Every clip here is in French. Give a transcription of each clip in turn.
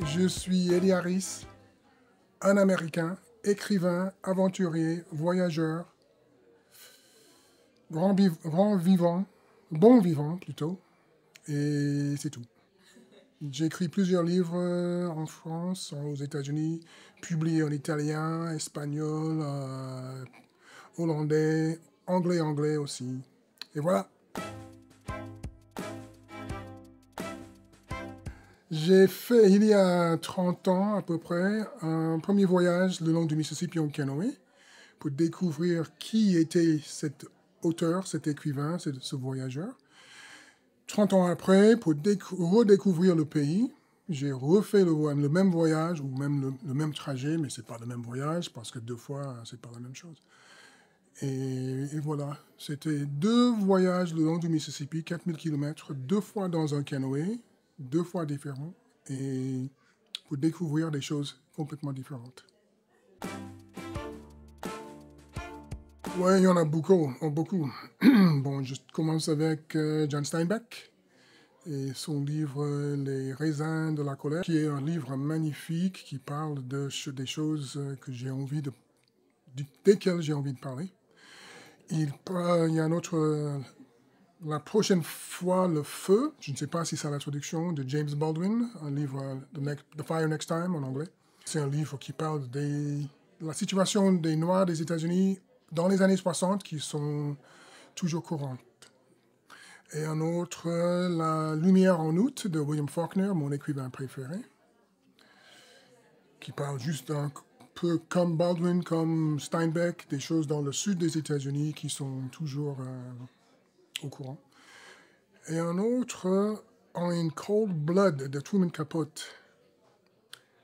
Je suis Eddie Harris, un Américain, écrivain, aventurier, voyageur, grand vivant, bon vivant plutôt, et c'est tout. J'ai écrit plusieurs livres en France, aux États-Unis, publiés en italien, espagnol, hollandais, anglais aussi. Et voilà. J'ai fait, il y a 30 ans à peu près, un premier voyage le long du Mississippi en canoë pour découvrir qui était cet auteur, cet écrivain, ce voyageur. 30 ans après, pour redécouvrir le pays, j'ai refait le même voyage, ou même le même trajet, mais ce n'est pas le même voyage, parce que 2 fois, c'est pas la même chose. Et voilà, c'était 2 voyages le long du Mississippi, 4000 km, 2 fois dans un canoë, 2 fois différents, et pour découvrir des choses complètement différentes. Ouais, il y en a beaucoup, beaucoup. Bon, je commence avec John Steinbeck et son livre Les raisins de la colère, qui est un livre magnifique qui parle des choses que j'ai envie desquelles j'ai envie de parler. Il y a un autre, La prochaine fois, le feu, je ne sais pas si c'est la traduction, de James Baldwin, un livre, The Fire Next Time en anglais. C'est un livre qui parle de la situation des Noirs des États-Unis dans les années 60 qui sont toujours courantes. Et un autre, La lumière en août de William Faulkner, mon écrivain préféré, qui parle juste un peu comme Baldwin, comme Steinbeck, des choses dans le sud des États-Unis qui sont toujours au courant. Et un autre, In Cold Blood de Truman Capote.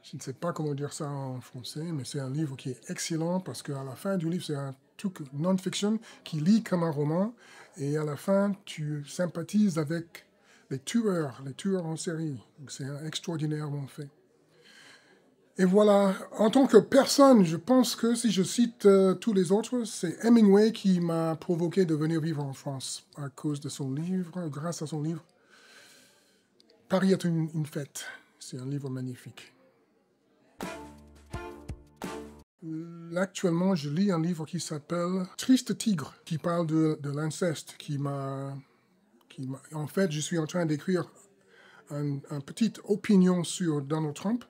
Je ne sais pas comment dire ça en français, mais c'est un livre qui est excellent parce qu'à la fin du livre, c'est un truc non-fiction qui lit comme un roman. Et à la fin, tu sympathises avec les tueurs en série. C'est extraordinairement fait. Et voilà, en tant que personne, je pense que si je cite tous les autres, c'est Hemingway qui m'a provoqué de venir vivre en France à cause de son livre, grâce à son livre. Paris est une fête. C'est un livre magnifique. Actuellement, je lis un livre qui s'appelle Triste Tigre, qui parle de l'inceste, En fait, je suis en train d'écrire une petite opinion sur Donald Trump,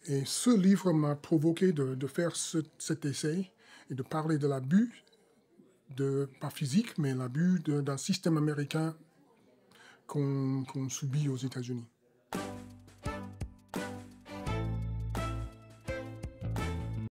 et ce livre m'a provoqué de faire cet essai et de parler de l'abus, pas physique, mais l'abus d'un système américain qu'on subit aux États-Unis.